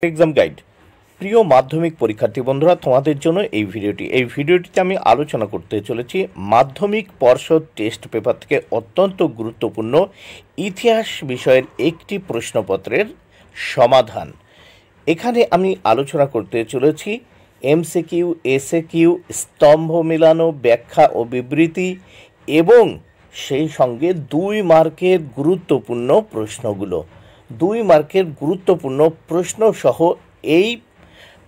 Exam guide. প্রিয় মাধ্যমিক পরীক্ষার্থী বন্ধুরা, তোমাদের জন্য এই ভিডিওটিতে আমি আলোচনা করতে চলেছি মাধ্যমিক পর্ষদ টেস্ট পেপার থেকে অত্যন্ত গুরুত্বপূর্ণ ইতিহাস বিষয়ের একটি প্রশ্নপত্রের সমাধান। এখানে আমি আলোচনা করতে চলেছি এমসিকিউ, এসএকিউ, স্তম্ভ মেলানো, ব্যাখ্যা ও বিবৃতি এবং সেই সঙ্গে 2 মার্কের গুরুত্বপূর্ণ প্রশ্নগুলো। 2 মার্কের গুরুত্বপূর্ণ প্রশ্ন সহ এই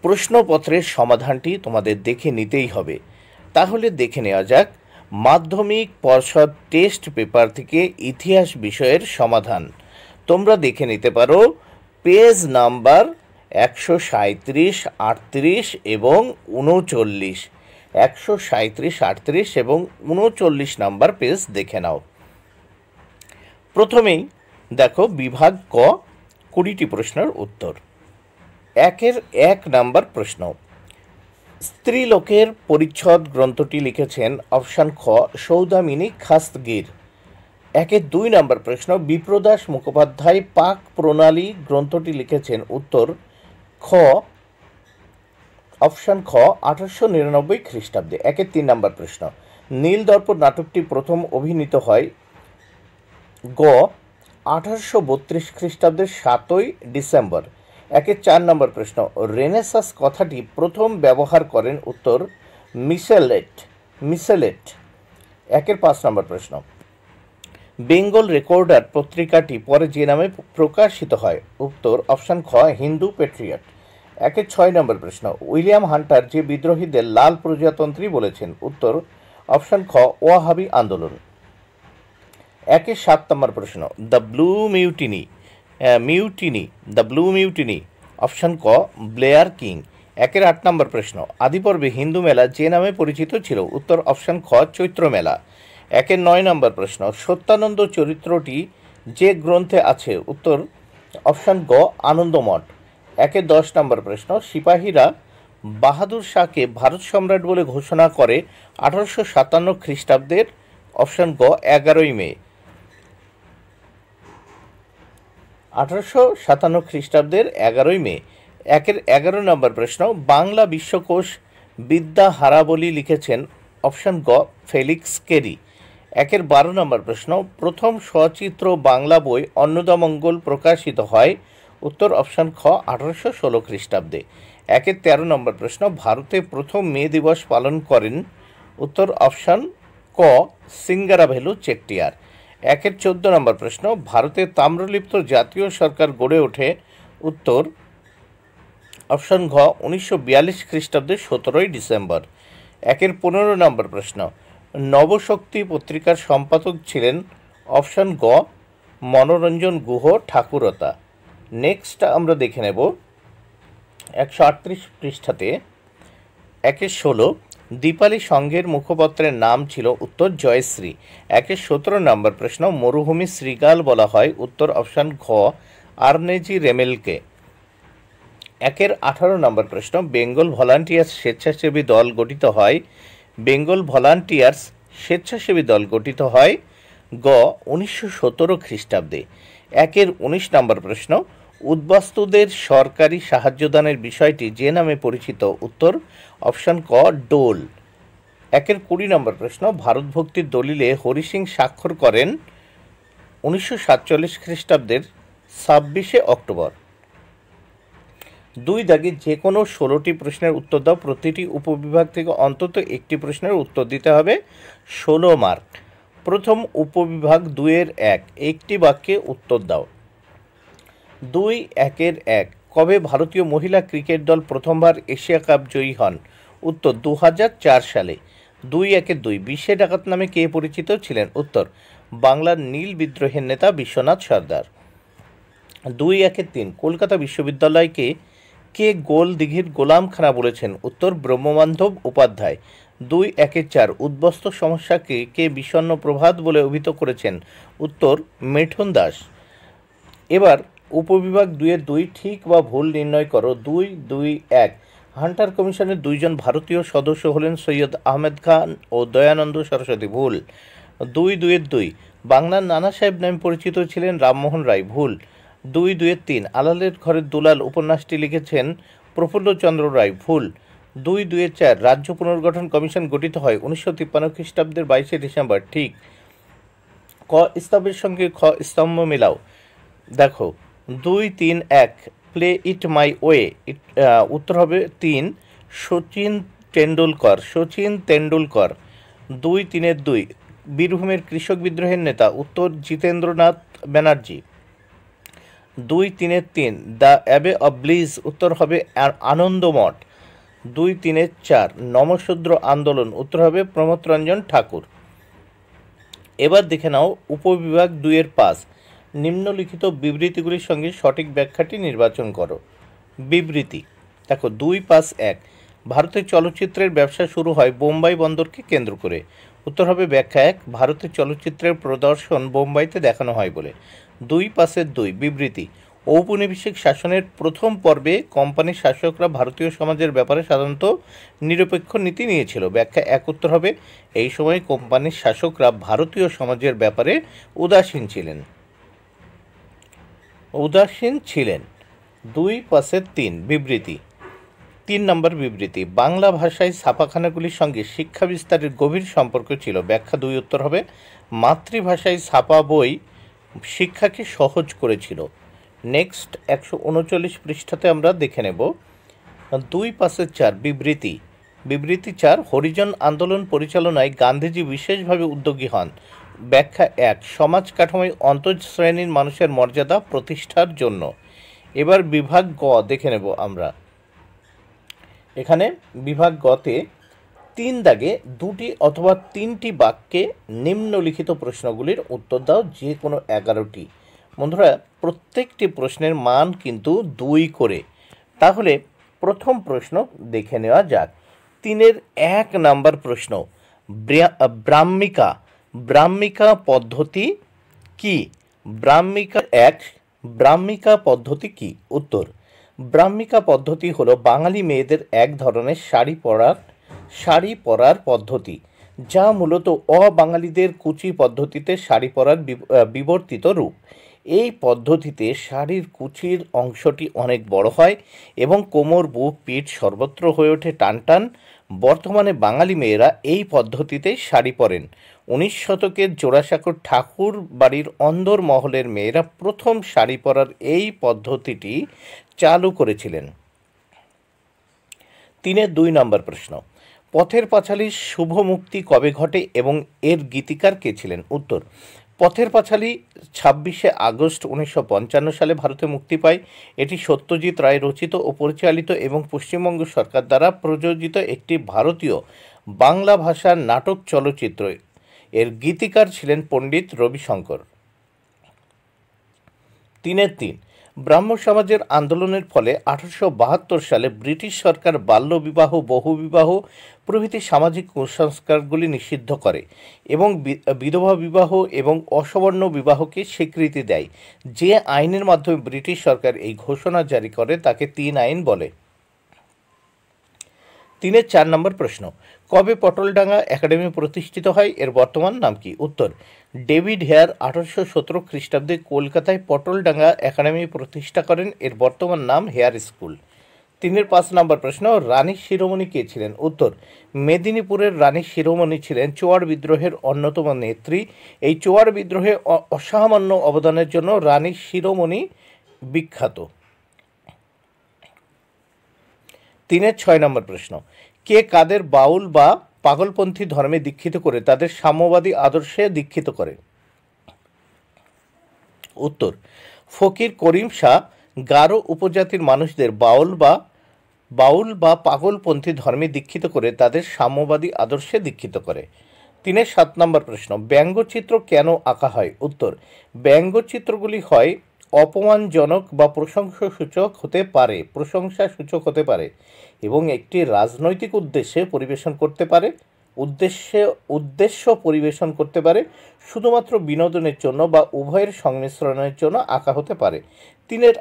প্রশ্নপত্রের সমাধানটি তোমাদের দেখে নিতেই হবে। তাহলে দেখে নেওয়া যাক মাধ্যমিক পর্ষদ টেস্ট পেপার থেকে ইতিহাস বিষয়ের সমাধান। তোমরা দেখে নিতে পারো পেজ নাম্বার 137, 38 এবং 39। 137, 38 এবং 39 নাম্বার পেজ দেখে নাও। প্রথমেই দেখো বিভাগ ক, 20টি প্রশ্নের উত্তর। 1 নাম্বার প্রশ্ন, স্ত্রীলোকের পরিচ্ছদ গ্রন্থটি লিখেছেন অপশান খ সৌদামিনী খাস্তগীর। 2 নাম্বার প্রশ্ন, বিপ্রদাস মুখোপাধ্যায় পাক প্রণালী গ্রন্থটি লিখেছেন উত্তর খ অপশান খ 1899 খ্রিস্টাব্দে। 3 নাম্বার প্রশ্ন, নীল দর্পণ নাটকটি প্রথম অভিনীত হয় গ 1832 খ্রিস্টাব্দের 7ই ডিসেম্বর। 4 নম্বর প্রশ্ন, রেনেসাঁস কথাটি প্রথম ব্যবহার করেন উত্তর মিসেলেট। 5 নম্বর প্রশ্ন, বেঙ্গল রেকর্ডার পত্রিকাটি পরে যে নামে প্রকাশিত হয় উত্তর অপশান খ হিন্দু প্যাট্রিয়ট। 6 নম্বর প্রশ্ন, উইলিয়াম হান্টার যে বিদ্রোহীদের লাল প্রজাতন্ত্রী বলেছেন উত্তর অপশান খ ওয়াহাবি আন্দোলন। 7 নম্বর প্রশ্ন, দ্য ব্লু মিউটিনি অপশান ক ব্লেয়ার কিং। 8 নম্বর প্রশ্ন, আদিপর্বে হিন্দু মেলা যে নামে পরিচিত ছিল উত্তর অপশান খ চৈত্র মেলা। 9 নম্বর প্রশ্ন, সত্যানন্দ চরিত্রটি যে গ্রন্থে আছে উত্তর অপশান গ আনন্দমঠ। 10 নম্বর প্রশ্ন, সিপাহীরা বাহাদুর শাহকে ভারত সম্রাট বলে ঘোষণা করে 1857 খ্রিস্টাব্দের অপশান গ 11ই মে। 1857 খ্রিস্টাব্দের 11ই মে। 11 নম্বর প্রশ্ন, বাংলা বিশ্বকোষ বিদ্যা হারাবলি লিখেছেন অপশান গ ফেলিক্স কেরি। 12 নম্বর প্রশ্ন, প্রথম সচিত্র বাংলা বই অন্নদামঙ্গল প্রকাশিত হয় উত্তর অপশান খ 1816 খ্রিস্টাব্দে। 13 নম্বর প্রশ্ন, ভারতে প্রথম মে দিবস পালন করেন উত্তর অপশান ক সিঙ্গারাভেলু চেট্টিয়ার। 14 নম্বর প্রশ্ন, ভারতে তাম্রলিপ্ত জাতীয় সরকার গড়ে ওঠে উত্তর অপশান ঘ 1942 খ্রিস্টাব্দের 17ই ডিসেম্বর। 15 নম্বর প্রশ্ন, নবশক্তি পত্রিকার সম্পাদক ছিলেন অপশান গ মনোরঞ্জন গুহ ঠাকুরতা। নেক্সট আমরা দেখে নেব 138 পৃষ্ঠাতে 16 দীপালি সংঘের মুখপত্রের নাম ছিল উত্তর জয়শ্রী। 17 নম্বর প্রশ্ন, মরুভূমি শ্রীগাল বলা হয় উত্তর অপশান ঘ আর্নেজি রেমেলকে। 18 নম্বর প্রশ্ন, বেঙ্গল ভলান্টিয়ার্স স্বেচ্ছাসেবী দল গঠিত হয় গ 1917 খ্রিস্টাব্দে। 19 নম্বর প্রশ্ন, উদ্বাস্তুদের সরকারি সাহায্যদানের বিষয়টি যে নামে পরিচিত উত্তর অপশান ক ডোল। 20 নম্বর প্রশ্ন, ভারত ভক্তির দলিলে হরি সিং স্বাক্ষর করেন 1947 খ্রিস্টাব্দের 26শে অক্টোবর। 2 দাগে যে কোনো 16টি প্রশ্নের উত্তর দাও। প্রতিটি উপবিভাগ থেকে অন্তত একটি প্রশ্নের উত্তর দিতে হবে, 16 মার্ক। প্রথম উপবিভাগ 2-এর 1, একটি বাক্যে উত্তর দাও। 2-1 কবে ভারতীয় মহিলা ক্রিকেট দল প্রথমবার এশিয়া কাপ জয়ী হন উত্তর 2004 সালে। 2-2 বিশ্বে ডাকাত নামে কে পরিচিত ছিলেন উত্তর বাংলার নীল বিদ্রোহের নেতা বিশ্বনাথ সর্দার। 2-3 কলকাতা বিশ্ববিদ্যালয়কে কে গোল দিঘির গোলামখানা বলেছেন উত্তর ব্রহ্মবান্ধব উপাধ্যায়। 2-4 উদ্বস্ত সমস্যাকে কে বিষণ্ণ প্রভাত বলে অভিহিত করেছেন উত্তর মিঠুন দাস। এবার উপবিভাগ 2-2 ঠিক বা ভুল নির্ণয় করো। 2-1 হান্টার কমিশনের 2 জন ভারতীয় সদস্য হলেন সৈয়দ আহমেদ খান ও দয়ানন্দ সরস্বতী, ভুল। 2-2 বাংলার নানা সাহেব নামে পরিচিত ছিলেন রামমোহন রায়, ভুল। 2-3 আলালের ঘরের দুলাল উপন্যাসটি লিখেছেন প্রফুল্লচন্দ্র রায়, ভুল। 2-4 রাজ্য পুনর্গঠন কমিশন গঠিত হয় 1953 খ্রিস্টাব্দের 22শে ডিসেম্বর, ঠিক। ক স্তম্ভের সঙ্গে খ স্তম্ভ মেলাও। দেখো 2-3-1 প্লে ইট মাই ওয়ে, উত্তর হবে 3 সচিন তেন্ডুলকর, সচিন তেন্ডুলকর। 2-3-2 বীরভূমের কৃষক বিদ্রোহের নেতা, উত্তর Jitendranath Banerjee. 2-3-3 the Abbey of Bliss, উত্তর হবে আনন্দমঠ। 2-3-4 নমশূদ্র আন্দোলন, উত্তর হবে প্রমথ রঞ্জন ঠাকুর। এবার দেখে নাও উপবিভাগ 2-5 নিম্নলিখিত বিবৃতিগুলির সঙ্গে সঠিক ব্যাখ্যাটি নির্বাচন করো। বিবৃতি দেখো 2-5-1 ভারতের চলচ্চিত্রের ব্যবসা শুরু হয় বোম্বাই বন্দরকে কেন্দ্র করে, উত্তর হবে ব্যাখ্যা 1 ভারতের চলচ্চিত্রের প্রদর্শন বোম্বাইতে দেখানো হয় বলে। 2-5-2 বিবৃতি ঔপনিবেশিক শাসনের প্রথম পর্বে কোম্পানির শাসকরা ভারতীয় সমাজের ব্যাপারে সাধারণত নিরপেক্ষ নীতি নিয়েছিল, ব্যাখ্যা 1 উত্তর হবে এই সময় কোম্পানির শাসকরা ভারতীয় সমাজের ব্যাপারে উদাসীন ছিলেন। 2-3 বিবৃতি 3 নম্বর বিবৃতি বাংলা ভাষায় ছাপাখানাগুলির সঙ্গে শিক্ষা বিস্তারের গভীর সম্পর্ক ছিল, ব্যাখ্যা 2 উত্তর হবে মাতৃভাষায় ছাপা বই শিক্ষাকে সহজ করেছিল। নেক্সট 139 পৃষ্ঠাতে আমরা দেখে নেব 2-4 বিবৃতি 4 হরিজন আন্দোলন পরিচালনায় গান্ধীজি বিশেষভাবে উদ্যোগী হন, ব্যাখ্যা 1 সমাজ কাঠামোয় অন্তঃশ্রেণীর মানুষের মর্যাদা প্রতিষ্ঠার জন্য। এবার বিভাগ গ দেখে নেব আমরা। এখানে বিভাগ গতে 3 দাগে 2টি অথবা 3টি বাক্যে নিম্নলিখিত প্রশ্নগুলির উত্তর দাও, যে কোনো 11টি। বন্ধুরা প্রত্যেকটি প্রশ্নের মান কিন্তু 2 করে। তাহলে প্রথম প্রশ্ন দেখে নেওয়া যাক। 3-1 নাম্বার প্রশ্ন ব্রাহ্মিকা পদ্ধতি কি? ব্রাহ্মিকা পদ্ধতি কি? উত্তর ব্রাহ্মিকা পদ্ধতি হলো বাঙালি মেয়েদের এক ধরনের শাড়ি পরার পদ্ধতি, যা মূলত অবাঙালিদের কুচি পদ্ধতিতে শাড়ি পরার বিবর্তিত রূপ। এই পদ্ধতিতে শাড়ির কুচির অংশটি অনেক বড় হয় এবং কোমর, বুক, পিঠ সর্বত্র হয়ে ওঠে টানটান। বর্তমানে বাঙালি মেয়েরা এই পদ্ধতিতেই শাড়ি পরেন। 19 শতকের জোড়াসাঁকোর ঠাকুর বাড়ির অন্দর মহলের মেয়েরা প্রথম শাড়ি পরার এই পদ্ধতিটি চালু করেছিলেন। 3-2 নম্বর প্রশ্ন পথের পাঁচালীর শুভ মুক্তি কবে ঘটে এবং এর গীতিকার কে ছিলেন? উত্তর পথের পাঁচালী 26শে আগস্ট 1955 সালে ভারতে মুক্তি পায়। এটি সত্যজিৎ রায় রচিত ও পরিচালিত এবং পশ্চিমবঙ্গ সরকার দ্বারা প্রযোজিত একটি ভারতীয় বাংলা ভাষার নাটক চলচ্চিত্র। এর গীতিকার ছিলেন পণ্ডিত রবিশঙ্কর। 3-3 ব্রাহ্ম সমাজের আন্দোলনের ফলে 1872 সালে ব্রিটিশ সরকার বাল্যবিবাহ, বহুবিবাহ প্রভৃতি সামাজিক কুসংস্কারগুলি নিষিদ্ধ করে এবং বিধবা বিবাহ এবং অসবর্ণ বিবাহকে স্বীকৃতি দেয়। যে আইনের মাধ্যমে ব্রিটিশ সরকার এই ঘোষণা জারি করে তাকে 3 আইন বলে। 3-4 নম্বর প্রশ্ন কবে পটলডাঙ্গা একাডেমি প্রতিষ্ঠিত হয়? এর বর্তমান নাম কি? উত্তর ডেভিড হেয়ার 1817 খ্রিস্টাব্দে কলকাতায় পটলডাঙ্গা একাডেমি প্রতিষ্ঠা করেন। এর বর্তমান নাম হেয়ার স্কুল। 3-5 নম্বর প্রশ্ন রানী শিরোমণি কে ছিলেন? উত্তর মেদিনীপুরের রানী শিরোমণি ছিলেন চোয়ার বিদ্রোহের অন্যতম নেত্রী। এই চোয়ার বিদ্রোহে অসামান্য অবদানের জন্য রানী শিরোমণি বিখ্যাত। 3-6 নম্বর প্রশ্ন কে কাদের বাউল বা পাগলপন্থী ধর্মে দীক্ষিত করে তাদের সাম্যবাদী আদর্শে দীক্ষিত করে? উত্তর ফকির করিম শাহ গারো উপজাতির মানুষদের বাউল বা পাগলপন্থী ধর্মে দীক্ষিত করে তাদের সাম্যবাদী আদর্শে দীক্ষিত করে। 3-7 নম্বর প্রশ্ন ব্যঙ্গচিত্র কেন আঁকা হয়? উত্তর ব্যঙ্গচিত্রগুলি হয় অপমানজনক বা প্রশংসাসূচক হতে পারে এবং একটি রাজনৈতিক উদ্দেশ্যে পরিবেশন করতে পারে উদ্দেশ্য পরিবেশন করতে পারে, শুধুমাত্র বিনোদনের জন্য বা উভয়ের সংমিশ্রণের জন্য আঁকা হতে পারে।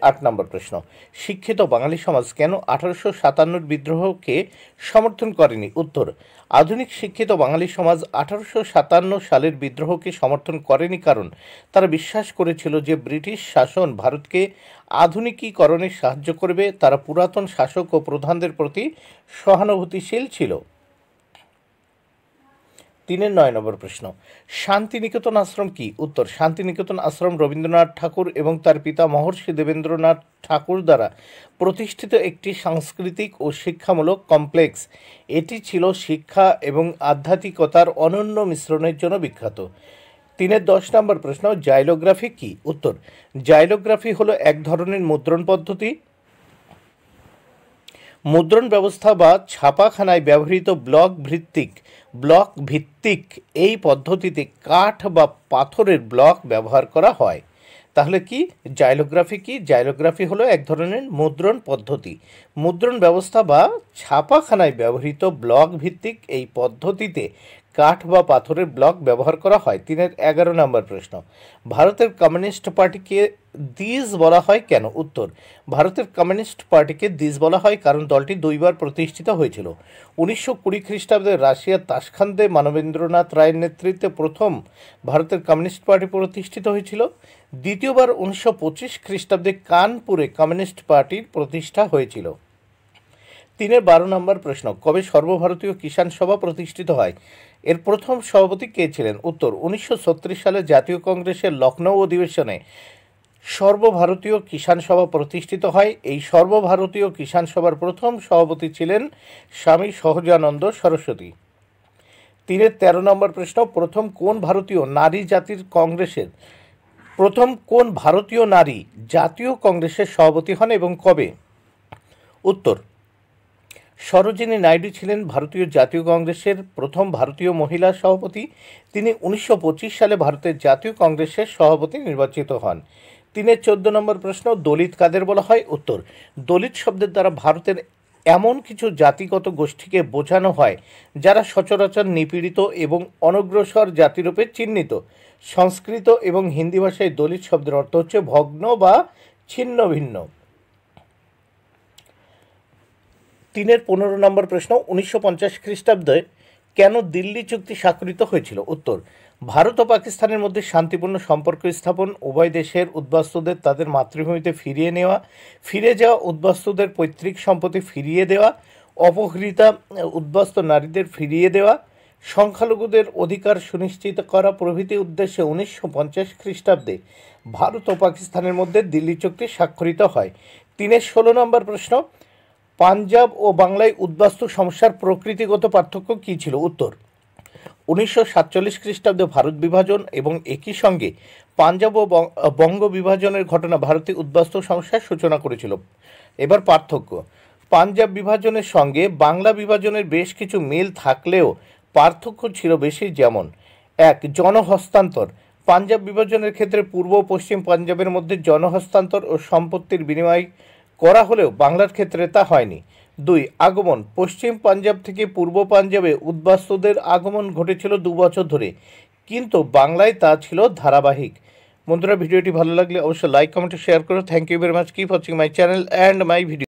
8 নম্বর প্রশ্ন, শিক্ষিত বাঙালি সমাজ কেন 1857 বিদ্রোহকে সমর্থন করেনি? উত্তর, আধুনিক শিক্ষিত বাঙালি সমাজ 1857 সালের বিদ্রোহকে সমর্থন করেনি কারণ তারা বিশ্বাস করেছিল যে ব্রিটিশ শাসন ভারতকে আধুনিকীকরণে সাহায্য করবে। তারা পুরাতন শাসক ও প্রধানদের প্রতি সহানুভূতিশীল ছিল। 9 নম্বর প্রশ্ন, শান্তিনিকেতন আশ্রম কি? উত্তর, শান্তিনিকেতন আশ্রম রবীন্দ্রনাথ ঠাকুর এবং তার পিতা মহর্ষি দেবেন্দ্রনাথ ঠাকুর দ্বারা প্রতিষ্ঠিত একটি সাংস্কৃতিক ও শিক্ষামূলক কমপ্লেক্স। এটি ছিল শিক্ষা এবং আধ্যাত্মিকতার অনন্য মিশ্রণের জন্য বিখ্যাত। 10 নম্বর প্রশ্ন, জাইলোগ্রাফি কি? উত্তর, জাইলোগ্রাফি হলো এক ধরনের মুদ্রণ ব্যবস্থা বা ছাপাখানায় ব্যবহৃত ব্লক ভিত্তিক এই পদ্ধতিতে কাঠ বা পাথরের ব্লক ব্যবহার করা হয়। তাহলে কি জাইলোগ্রাফি কি? জাইলোগ্রাফি হলো এক ধরনের মুদ্রণ ব্যবস্থা বা ছাপাখানায় ব্যবহৃত ব্লক ভিত্তিক এই পদ্ধতিতে কাঠ বা পাথরের ব্লক ব্যবহার করা হয়। 11 নম্বর প্রশ্ন, ভারতের কমিউনিস্ট পার্টিকে দিস বলা হয় কেন? উত্তর, ভারতের কমিউনিস্ট পার্টিকে দিস বলা হয় কারণ দলটি 2 বার প্রতিষ্ঠিত হয়েছিল। 1920 খ্রিস্টাব্দে রাশিয়ার তাশখান্দে মানবেন্দ্রনাথ রায়ের নেতৃত্বে প্রথম ভারতের কমিউনিস্ট পার্টি প্রতিষ্ঠিত হয়েছিল। দ্বিতীয়বার 1925 খ্রিস্টাব্দে কানপুরে কমিউনিস্ট পার্টির প্রতিষ্ঠা হয়েছিল। 12 নম্বর প্রশ্ন, কবে সর্বভারতীয় কিষাণ সভা প্রতিষ্ঠিত হয়? এর প্রথম সভাপতি কে ছিলেন? উত্তর, 1936 সালে জাতীয় কংগ্রেসের লখনৌ অধিবেশনে সর্বভারতীয় কিষাণ সভা প্রতিষ্ঠিত হয়। এই সর্বভারতীয় কিষাণ সভার প্রথম সভাপতি ছিলেন স্বামী সহজানন্দ সরস্বতী। 13 নম্বর প্রশ্ন, প্রথম কোন ভারতীয় নারী জাতীয় কংগ্রেসের সভাপতি হন এবং কবে? উত্তর, সরোজিনী নাইডু ছিলেন ভারতীয় জাতীয় কংগ্রেসের প্রথম ভারতীয় মহিলা সভাপতি। তিনি 1925 সালে ভারতের জাতীয় কংগ্রেসের সভাপতি নির্বাচিত হন। 14 নম্বর প্রশ্ন, দলিত কাদের বলা হয়? উত্তর, দলিত শব্দের দ্বারা ভারতের এমন কিছু জাতিগত গোষ্ঠীকে বোঝানো হয় যারা সচরাচর নিপীড়িত এবং অনগ্রসর জাতিরূপে চিহ্নিত। সংস্কৃত এবং হিন্দি ভাষায় দলিত শব্দের অর্থ হচ্ছে ভগ্ন বা ছিন্ন ভিন্ন। 15 নম্বর প্রশ্ন, 1950 খ্রিস্টাব্দে কেন দিল্লি চুক্তি স্বাক্ষরিত হয়েছিল? উত্তর, ভারত ও পাকিস্তানের মধ্যে শান্তিপূর্ণ সম্পর্ক স্থাপন, উভয় দেশের উদ্বাস্তুদের তাদের মাতৃভূমিতে ফিরে যাওয়া উদ্বাস্তুদের পৈতৃক সম্পত্তি ফিরিয়ে দেওয়া, অপহৃতা উদ্বাস্তু নারীদের ফিরিয়ে দেওয়া, সংখ্যালঘুদের অধিকার সুনিশ্চিত করা প্রভৃতি উদ্দেশ্যে 1950 খ্রিস্টাব্দে ভারত ও পাকিস্তানের মধ্যে দিল্লি চুক্তি স্বাক্ষরিত হয়। 16 নম্বর প্রশ্ন, পাঞ্জাব ও বাংলায় উদ্বাস্তু সমস্যার প্রকৃতিগত পার্থক্য কী ছিল? উত্তর, 1947 খ্রিস্টাব্দে ভারত বিভাজন এবং একই সঙ্গে পাঞ্জাব ও বঙ্গ বিভাজনের ঘটনা ভারতে উদ্বাস্তু সমস্যার সূচনা করেছিল। এবার পার্থক্য, পাঞ্জাব বিভাজনের সঙ্গে বাংলা বিভাজনের বেশ কিছু মিল থাকলেও পার্থক্য ছিল বেশি। যেমন 1, জনহস্তান্তর। পাঞ্জাব বিভাজনের ক্ষেত্রে পূর্ব ও পশ্চিম পাঞ্জাবের মধ্যে জনহস্তান্তর ও সম্পত্তির বিনিময় করা হলেও বাংলার ক্ষেত্রে তা হয়নি। 2, আগমন। পশ্চিম পাঞ্জাব থেকে পূর্ব পাঞ্জাবে উদ্বাস্তুদের আগমন ঘটেছিল 2 বছর ধরে, কিন্তু বাংলায় তা ছিল ধারাবাহিক। বন্ধুরা, ভিডিওটি ভালো লাগলে অবশ্যই লাইক, কমেন্ট, শেয়ার করো। Thank you very much. Keep watching my channel and my video.